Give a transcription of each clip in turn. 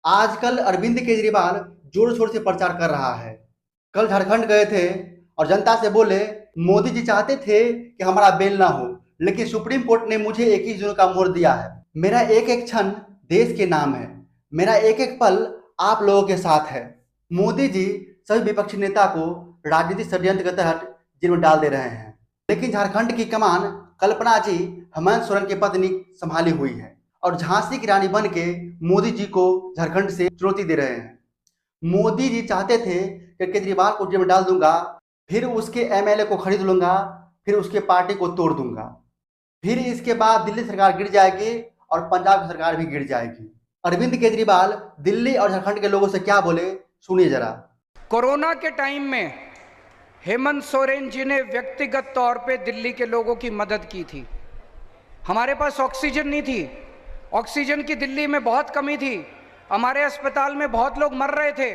आजकल अरविंद केजरीवाल जोर शोर से प्रचार कर रहा है। कल झारखंड गए थे और जनता से बोले, मोदी जी चाहते थे कि हमारा बेल ना हो, लेकिन सुप्रीम कोर्ट ने मुझे 21 जून का मोहर दिया है। मेरा एक एक क्षण देश के नाम है, मेरा एक एक पल आप लोगों के साथ है। मोदी जी सभी विपक्षी नेता को राजनीतिक षड्यंत्र के तहत जेल में डाल दे रहे हैं, लेकिन झारखंड की कमान कल्पना जी हेमंत सोरेन की पत्नी संभाली हुई है और झांसी की रानी बन के मोदी जी को झारखंड से चुनौती दे रहे हैं। मोदी जी चाहते थे कि केजरीवाल को जेल में डाल दूंगा, फिर उसके एमएलए को खरीद लूंगा, फिर उसके पार्टी को तोड़ दूंगा, फिर इसके बाद दिल्ली सरकार गिर जाएगी और पंजाब की सरकार भी गिर जाएगी। अरविंद केजरीवाल दिल्ली और झारखंड के लोगों से क्या बोले, सुनिए जरा। कोरोना के टाइम में हेमंत सोरेन जी ने व्यक्तिगत तौर पे दिल्ली के लोगों की मदद की थी। हमारे पास ऑक्सीजन नहीं थी, ऑक्सीजन की दिल्ली में बहुत कमी थी, हमारे अस्पताल में बहुत लोग मर रहे थे।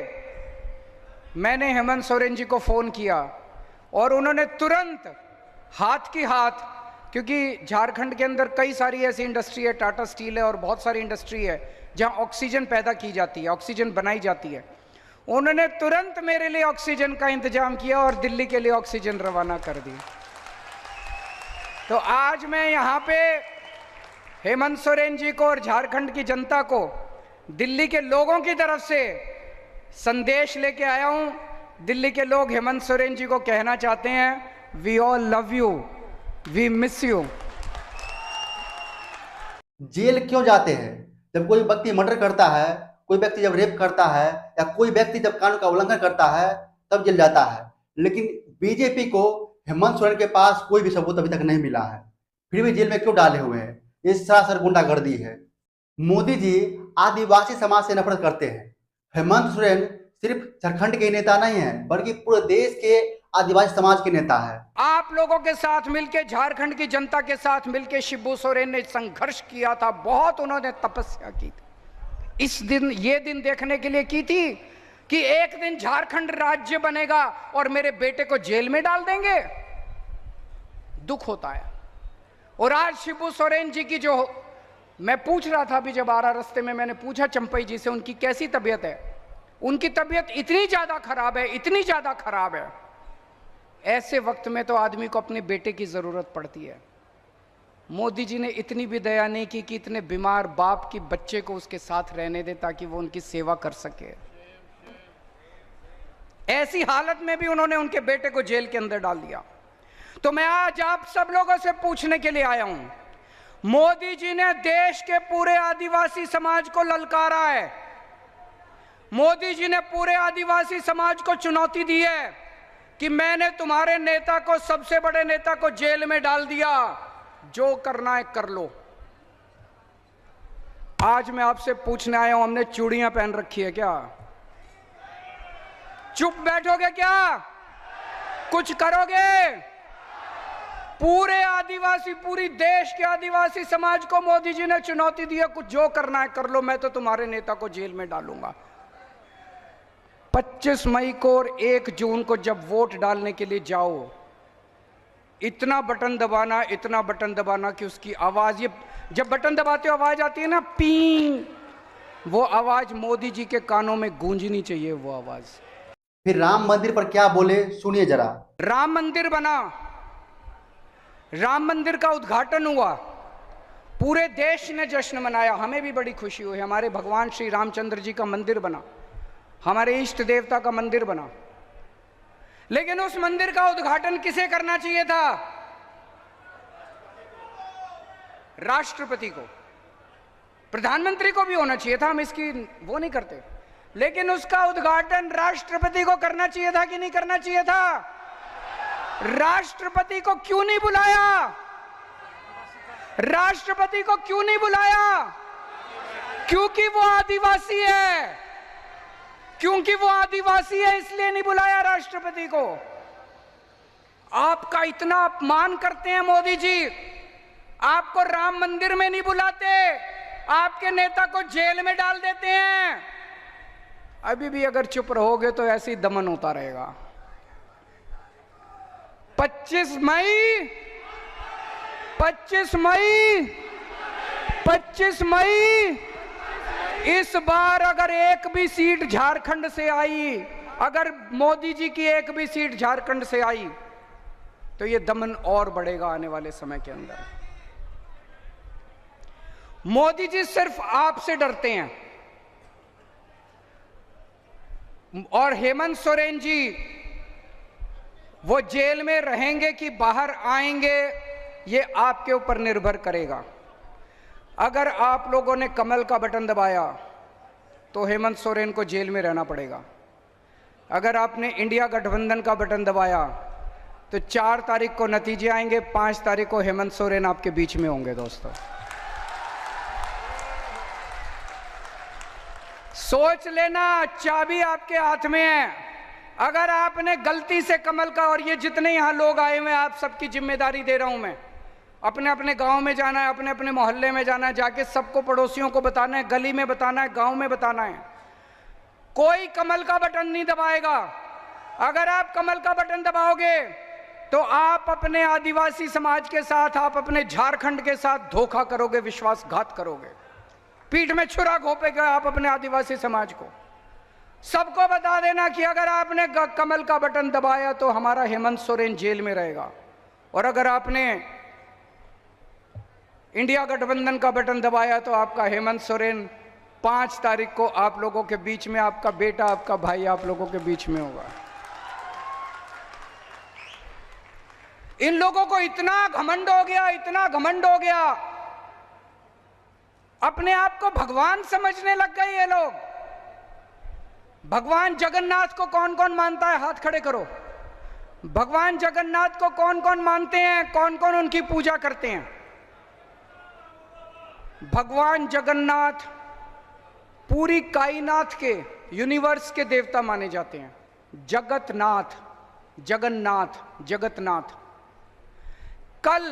मैंने हेमंत सोरेन जी को फ़ोन किया और उन्होंने तुरंत हाथ की हाथ, क्योंकि झारखंड के अंदर कई सारी ऐसी इंडस्ट्री है, टाटा स्टील है और बहुत सारी इंडस्ट्री है जहां ऑक्सीजन पैदा की जाती है, ऑक्सीजन बनाई जाती है। उन्होंने तुरंत मेरे लिए ऑक्सीजन का इंतजाम किया और दिल्ली के लिए ऑक्सीजन रवाना कर दी। तो आज मैं यहाँ पे हेमंत सोरेन जी को और झारखंड की जनता को, दिल्ली के लोगों की तरफ से संदेश लेके आया हूँ। दिल्ली के लोग हेमंत सोरेन जी को कहना चाहते हैं, we all love you, we miss you. जेल क्यों जाते हैं? जब कोई व्यक्ति मर्डर करता है, कोई व्यक्ति जब रेप करता है, या कोई व्यक्ति जब कानून का उल्लंघन करता है, तब जेल जाता है। लेकिन बीजेपी को हेमंत सोरेन के पास कोई भी सबूत अभी तक नहीं मिला है, फिर भी जेल में क्यों डाले हुए हैं? ये सरासर गुंडागर्दी है। मोदी जी आदिवासी समाज से नफरत करते हैं। हेमंत सोरेन सिर्फ झारखंड के नेता नहीं है, बल्कि पूरे देश के आदिवासी समाज के नेता है। आप लोगों के साथ मिलकर, झारखंड की जनता के साथ मिलकर शिबू सोरेन ने संघर्ष किया था, बहुत उन्होंने तपस्या की थी। इस दिन, ये दिन देखने के लिए की थी कि एक दिन झारखंड राज्य बनेगा और मेरे बेटे को जेल में डाल देंगे। दुख होता है। और आज शिबू सोरेन जी की, जो मैं पूछ रहा था अभी जब आ रहा रास्ते में, मैंने पूछा चंपई जी से उनकी कैसी तबीयत है। उनकी तबीयत इतनी ज्यादा खराब है, इतनी ज्यादा खराब है। ऐसे वक्त में तो आदमी को अपने बेटे की जरूरत पड़ती है। मोदी जी ने इतनी भी दया नहीं की कि इतने बीमार बाप की बच्चे को उसके साथ रहने दे ताकि वो उनकी सेवा कर सके। ऐसी हालत में भी उन्होंने उनके बेटे को जेल के अंदर डाल दिया। तो मैं आज आप सब लोगों से पूछने के लिए आया हूं, मोदी जी ने देश के पूरे आदिवासी समाज को ललकारा है। मोदी जी ने पूरे आदिवासी समाज को चुनौती दी है कि मैंने तुम्हारे नेता को, सबसे बड़े नेता को जेल में डाल दिया, जो करना है कर लो। आज मैं आपसे पूछने आया हूं, हमने चूड़ियां पहन रखी है क्या? चुप बैठोगे क्या? कुछ करोगे? पूरे आदिवासी, पूरी देश के आदिवासी समाज को मोदी जी ने चुनौती दी है, कुछ जो करना है कर लो, मैं तो तुम्हारे नेता को जेल में डालूंगा। 25 मई को और 1 जून को जब वोट डालने के लिए जाओ, इतना बटन दबाना, इतना बटन दबाना कि उसकी आवाज, ये जब बटन दबाते हो आवाज आती है ना, पी, वो आवाज मोदी जी के कानों में गूंजनी चाहिए, वो आवाज। फिर राम मंदिर पर क्या बोले, सुनिए जरा। राम मंदिर बना, राम मंदिर का उद्घाटन हुआ, पूरे देश ने जश्न मनाया, हमें भी बड़ी खुशी हुई। हमारे भगवान श्री रामचंद्र जी का मंदिर बना, हमारे इष्ट देवता का मंदिर बना। लेकिन उस मंदिर का उद्घाटन किसे करना चाहिए था? राष्ट्रपति को, प्रधानमंत्री को भी होना चाहिए था, हम इसकी वो नहीं करते। लेकिन उसका उद्घाटन राष्ट्रपति को करना चाहिए था कि नहीं करना चाहिए था? राष्ट्रपति को क्यों नहीं बुलाया? राष्ट्रपति को क्यों नहीं बुलाया? क्योंकि वो आदिवासी है, क्योंकि वो आदिवासी है, इसलिए नहीं बुलाया राष्ट्रपति को। आपका इतना अपमान करते हैं मोदी जी, आपको राम मंदिर में नहीं बुलाते, आपके नेता को जेल में डाल देते हैं। अभी भी अगर चुप रहोगे तो ऐसे ही दमन होता रहेगा। 25 मई 25 मई 25 मई इस बार अगर एक भी सीट झारखंड से आई, अगर मोदी जी की एक भी सीट झारखंड से आई, तो ये दमन और बढ़ेगा आने वाले समय के अंदर। मोदी जी सिर्फ आपसे डरते हैं, और हेमंत सोरेन जी वो जेल में रहेंगे कि बाहर आएंगे, ये आपके ऊपर निर्भर करेगा। अगर आप लोगों ने कमल का बटन दबाया तो हेमंत सोरेन को जेल में रहना पड़ेगा। अगर आपने इंडिया गठबंधन का बटन दबाया तो 4 तारीख को नतीजे आएंगे, 5 तारीख को हेमंत सोरेन आपके बीच में होंगे। दोस्तों, सोच लेना, चाबी आपके हाथ में है। अगर आपने गलती से कमल का, और ये जितने यहां लोग आए हुए हैं, आप सबकी जिम्मेदारी दे रहा हूं मैं, अपने अपने गांव में जाना है, अपने अपने मोहल्ले में जाना है, जाके सबको, पड़ोसियों को बताना है, गली में बताना है, गांव में बताना है। कोई कमल का बटन नहीं दबाएगा। अगर आप कमल का बटन दबाओगे तो आप अपने आदिवासी समाज के साथ, आप अपने झारखंड के साथ धोखा करोगे, विश्वासघात करोगे, पीठ में छुरा घोंपेगा आप अपने आदिवासी समाज को। सबको बता देना कि अगर आपने कमल का बटन दबाया तो हमारा हेमंत सोरेन जेल में रहेगा, और अगर आपने इंडिया गठबंधन का बटन दबाया तो आपका हेमंत सोरेन 5 तारीख को आप लोगों के बीच में, आपका बेटा, आपका भाई आप लोगों के बीच में होगा। इन लोगों को इतना घमंड हो गया, इतना घमंड हो गया, अपने आप को भगवान समझने लग गए ये लोग। भगवान जगन्नाथ को कौन कौन मानता है? हाथ खड़े करो। भगवान जगन्नाथ को कौन कौन मानते हैं? कौन कौन उनकी पूजा करते हैं? भगवान जगन्नाथ पूरी कायनात के, यूनिवर्स के देवता माने जाते हैं। जगतनाथ, जगन्नाथ, जगतनाथ। कल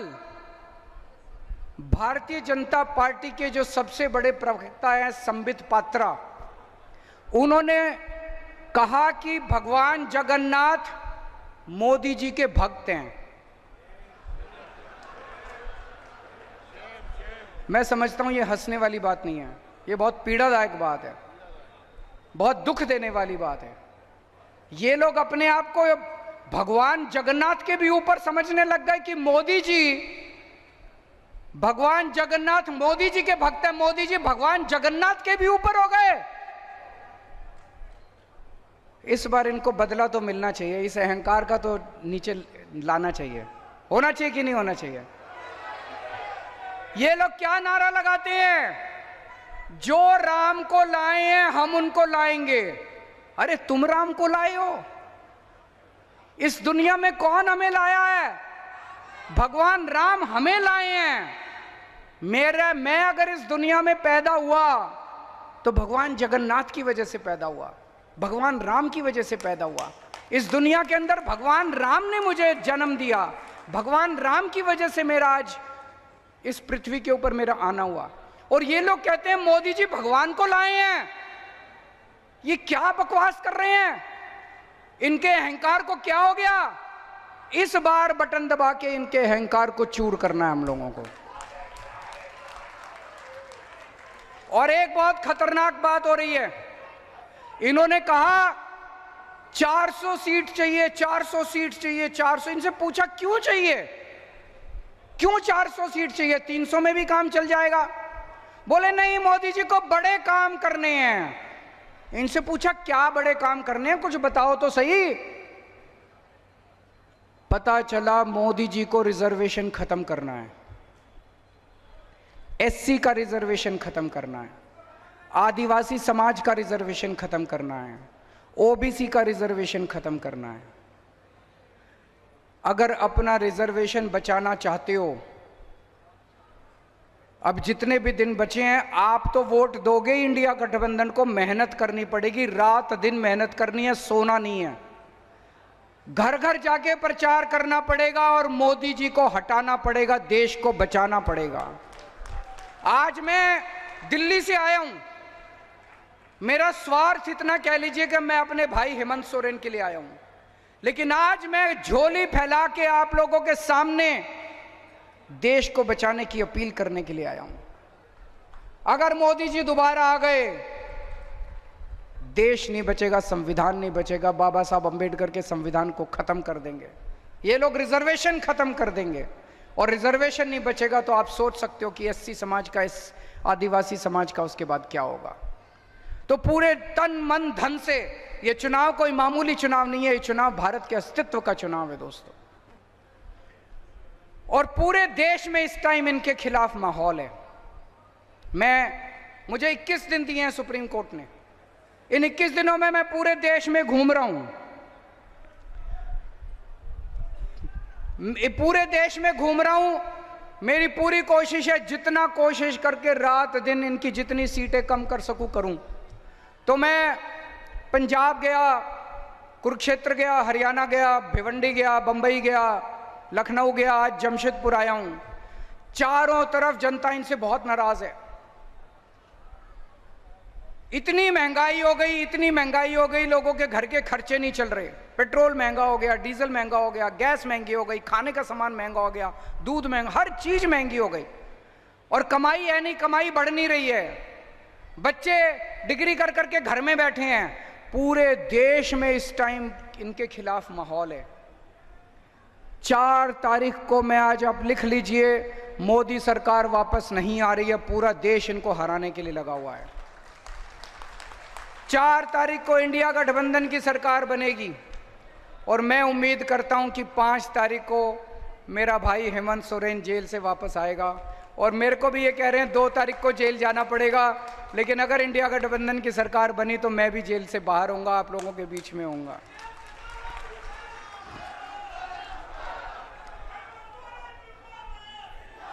भारतीय जनता पार्टी के जो सबसे बड़े प्रवक्ता हैं संबित पात्रा, उन्होंने कहा कि भगवान जगन्नाथ मोदी जी के भक्त हैं। मैं समझता हूं ये हंसने वाली बात नहीं है, ये बहुत पीड़ादायक बात है, बहुत दुख देने वाली बात है। ये लोग अपने आप को भगवान जगन्नाथ के भी ऊपर समझने लग गए कि मोदी जी, भगवान जगन्नाथ मोदी जी के भक्त हैं, मोदी जी भगवान जगन्नाथ के भी ऊपर हो गए। इस बार इनको बदला तो मिलना चाहिए, इस अहंकार का तो नीचे लाना चाहिए। होना चाहिए कि नहीं होना चाहिए? ये लोग क्या नारा लगाते हैं? जो राम को लाए हैं हम उनको लाएंगे। अरे तुम राम को लाए हो? इस दुनिया में कौन हमें लाया है? भगवान राम हमें लाए हैं। मैं अगर इस दुनिया में पैदा हुआ तो भगवान जगन्नाथ की वजह से पैदा हुआ, भगवान राम की वजह से पैदा हुआ। इस दुनिया के अंदर भगवान राम ने मुझे जन्म दिया, भगवान राम की वजह से मेरा आज इस पृथ्वी के ऊपर मेरा आना हुआ। और ये लोग कहते हैं मोदी जी भगवान को लाए हैं। ये क्या बकवास कर रहे हैं? इनके अहंकार को क्या हो गया? इस बार बटन दबा के इनके अहंकार को चूर करना है हम लोगों को। और एक बहुत खतरनाक बात हो रही है, इन्होंने कहा 400 सीट चाहिए, 400 सीट चाहिए, 400। इनसे पूछा क्यों चाहिए, क्यों 400 सीट चाहिए? 300 में भी काम चल जाएगा। बोले नहीं, मोदी जी को बड़े काम करने हैं। इनसे पूछा क्या बड़े काम करने हैं, कुछ बताओ तो सही। पता चला मोदी जी को रिजर्वेशन खत्म करना है, एससी का रिजर्वेशन खत्म करना है, आदिवासी समाज का रिजर्वेशन खत्म करना है, ओबीसी का रिजर्वेशन खत्म करना है। अगर अपना रिजर्वेशन बचाना चाहते हो, अब जितने भी दिन बचे हैं, आप तो वोट दोगे इंडिया गठबंधन को, मेहनत करनी पड़ेगी, रात दिन मेहनत करनी है, सोना नहीं है। घर घर जाके प्रचार करना पड़ेगा और मोदी जी को हटाना पड़ेगा, देश को बचाना पड़ेगा। आज मैं दिल्ली से आया हूं, मेरा स्वार्थ इतना कह लीजिए कि मैं अपने भाई हेमंत सोरेन के लिए आया हूं, लेकिन आज मैं झोली फैला के आप लोगों के सामने देश को बचाने की अपील करने के लिए आया हूं। अगर मोदी जी दोबारा आ गए देश नहीं बचेगा, संविधान नहीं बचेगा। बाबा साहब अंबेडकर के संविधान को खत्म कर देंगे ये लोग, रिजर्वेशन खत्म कर देंगे, और रिजर्वेशन नहीं बचेगा तो आप सोच सकते हो कि एससी समाज का, इस आदिवासी समाज का उसके बाद क्या होगा। तो पूरे तन मन धन से, ये चुनाव कोई मामूली चुनाव नहीं है, ये चुनाव भारत के अस्तित्व का चुनाव है दोस्तों। और पूरे देश में इस टाइम इनके खिलाफ माहौल है। मुझे 21 दिन दिए हैं सुप्रीम कोर्ट ने। इन 21 दिनों में मैं पूरे देश में घूम रहा हूं, पूरे देश में घूम रहा हूं। मेरी पूरी कोशिश है, जितना कोशिश करके रात दिन इनकी जितनी सीटें कम कर सकूं करूं। तो मैं पंजाब गया, कुरुक्षेत्र गया, हरियाणा गया, भिवंडी गया, बंबई गया, लखनऊ गया, आज जमशेदपुर आया हूं। चारों तरफ जनता इनसे बहुत नाराज है। इतनी महंगाई हो गई, इतनी महंगाई हो गई, लोगों के घर के खर्चे नहीं चल रहे। पेट्रोल महंगा हो गया, डीजल महंगा हो गया, गैस महंगी हो गई, खाने का सामान महंगा हो गया, दूध महंगा, हर चीज महंगी हो गई। और कमाई है नहीं, कमाई बढ़ नहीं रही है। बच्चे डिग्री कर करके घर में बैठे हैं। पूरे देश में इस टाइम इनके खिलाफ माहौल है। 4 तारीख को मैं आज, आप लिख लीजिए, मोदी सरकार वापस नहीं आ रही है। पूरा देश इनको हराने के लिए लगा हुआ है। 4 तारीख को इंडिया गठबंधन की सरकार बनेगी, और मैं उम्मीद करता हूं कि 5 तारीख को मेरा भाई हेमंत सोरेन जेल से वापस आएगा। और मेरे को भी ये कह रहे हैं 2 तारीख को जेल जाना पड़ेगा, लेकिन अगर इंडिया गठबंधन की सरकार बनी तो मैं भी जेल से बाहर होऊंगा, आप लोगों के बीच में होऊंगा।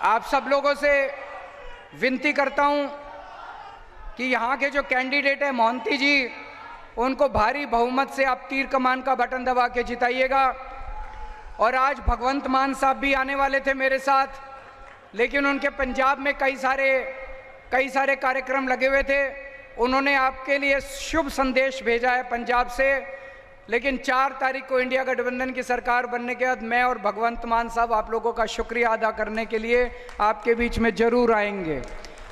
आप सब लोगों से विनती करता हूं कि यहाँ के जो कैंडिडेट है मोहंती जी, उनको भारी बहुमत से आप तीर कमान का बटन दबा के जिताइएगा। और आज भगवंत मान साहब भी आने वाले थे मेरे साथ, लेकिन उनके पंजाब में कई सारे कार्यक्रम लगे हुए थे। उन्होंने आपके लिए शुभ संदेश भेजा है पंजाब से। लेकिन 4 तारीख को इंडिया गठबंधन की सरकार बनने के बाद मैं और भगवंत मान साहब आप लोगों का शुक्रिया अदा करने के लिए आपके बीच में जरूर आएंगे।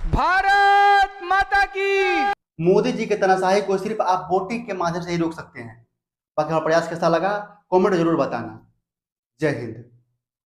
भारत माता की। मोदी जी के तानाशाही को सिर्फ आप वोटिंग के माध्यम से ही रोक सकते हैं। बाकी हमारा प्रयास कैसा लगा कमेंट जरूर बताना। जय हिंद।